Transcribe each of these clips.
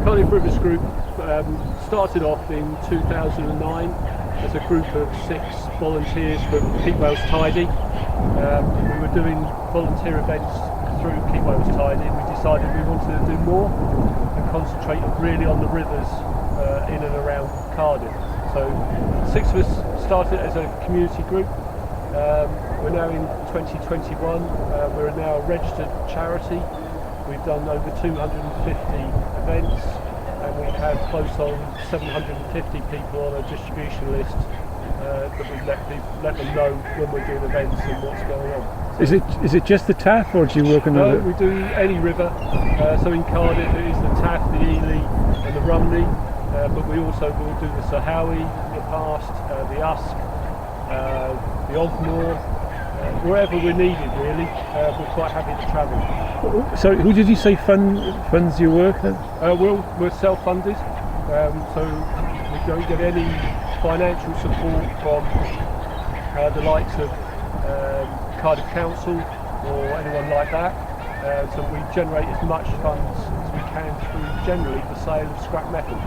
Cardiff Rivers Group started off in 2009 as a group of 6 volunteers from Keep Wales Tidy. We were doing volunteer events through Keep Wales Tidy, and we decided we wanted to do more and concentrate really on the rivers in and around Cardiff. So 6 of us started as a community group. We're now in 2021. We're now a registered charity. We've done over 250 events, and we have close on 750 people on a distribution list that we let them know when we're doing events and what's going on. So is it just the Taff, or do you work on No, we do any river. So in Cardiff it is the Taff, the Ely and the Rumney, but we also will do the Sahawi in the past, the Usk, the Ogmore, wherever we're needed really. We're quite happy to travel. So who did you say funds your work then? We're self-funded, so we don't get any financial support from the likes of Cardiff Council or anyone like that. So we generate as much funds as we can through generally the sale of scrap metal.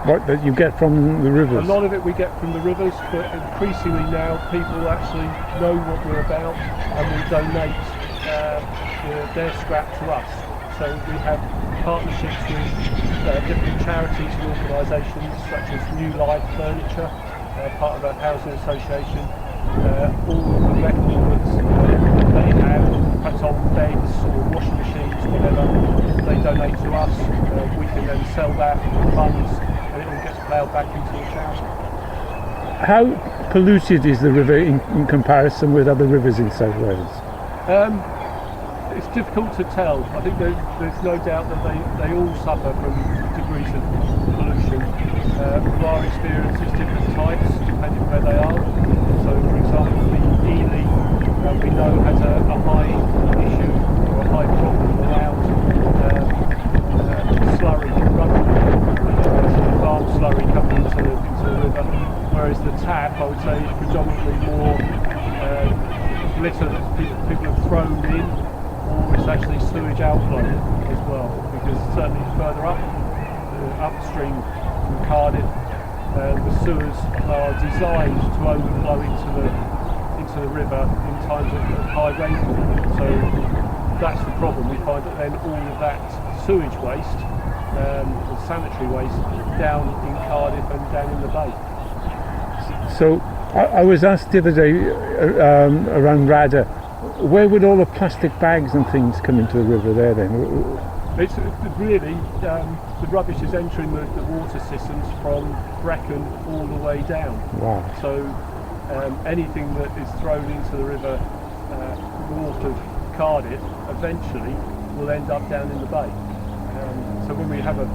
What that you get from the rivers? A lot of it we get from the rivers, but increasingly now people actually know what we're about and will donate their scrap to us. So we have partnerships with different charities and organisations such as New Life Furniture, part of our housing association. All of the metal that they have, perhaps on beds or washing machines, whatever, they donate to us. We can then sell that funds, and it all gets ploughed back into the charity. How polluted is the river in comparison with other rivers in South Wales? It's difficult to tell. I think there's no doubt that they all suffer from degrees of pollution. From our experience, it's different types depending where they are. So, for example, the Ely we know has a high issue or a high problem around slurry running, farm slurry coming into the river. Whereas the Taff, I would say, is predominantly more litter that people have thrown in, or it's actually sewage outflow as well, because certainly further upstream from Cardiff, the sewers are designed to overflow into the river in times of high rainfall. So that's the problem. We find that then all of that sewage waste, the sanitary waste, down in Cardiff and down in the bay. So I was asked the other day around Rada, where would all the plastic bags and things come into the river there then? It's really, the rubbish is entering the water systems from Brecon all the way down. Wow. So anything that is thrown into the river north of Cardiff eventually will end up down in the bay. So when we have a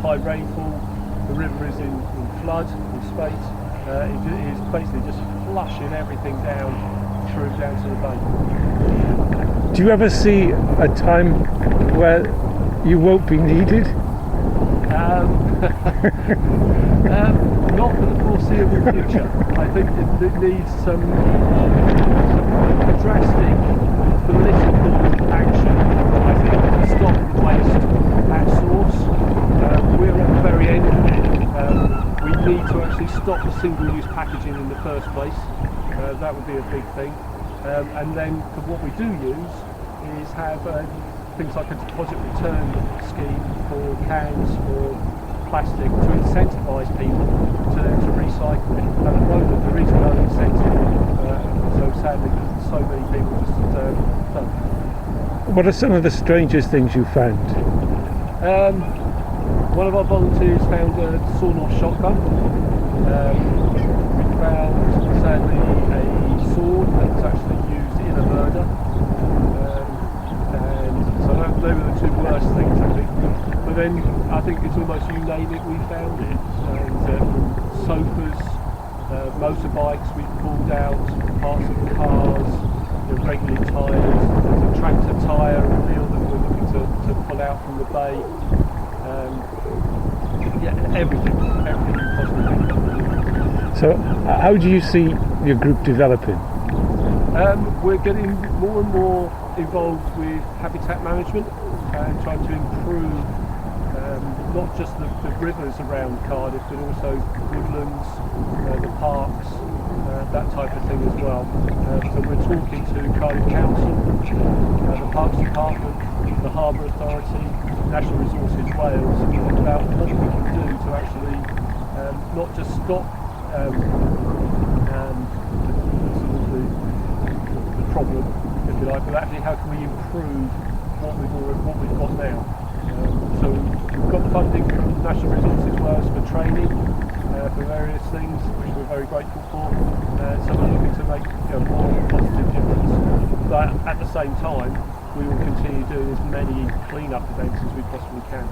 high rainfall, the river is in flood, in spate, it is basically just flushing everything down to the bay. Do you ever see a time where you won't be needed? Not for the foreseeable future. I think it needs some drastic political action, I think, to stop waste at source. We're at the very end of it. We need to actually stop the single-use packaging in the first place. That would be a big thing. And then what we do use is have things like a deposit return scheme for cans or plastic to incentivise people to recycle it. At the moment there is no incentive, so sadly so many people just don't. What are some of the strangest things you found? One of our volunteers found a sawn-off shotgun. We found sadly a sword that was actually used in a murder. And so they were the 2 worst things, I think. But then I think it's almost you name it, we found it. And from sofas, motorbikes, we've pulled out parts of cars, regular tyres, there's a tractor tyre reel that we're looking to pull out from the bay. Everything possible. So how do you see your group developing? We're getting more and more involved with habitat management and trying to improve not just the rivers around Cardiff, but also woodlands, the parks, that type of thing as well. So we're talking to Cardiff Council, the Parks Department, the Harbour Authority, National Resources Wales, about what we can do to actually not just stop the problem, if you like, but actually how can we improve what we've got now. So we've got funding from National Resources Wales for training, for various things, which we're very grateful for. So we're looking to make more positive difference. But at the same time, we will continue doing as many clean-up events as we possibly can.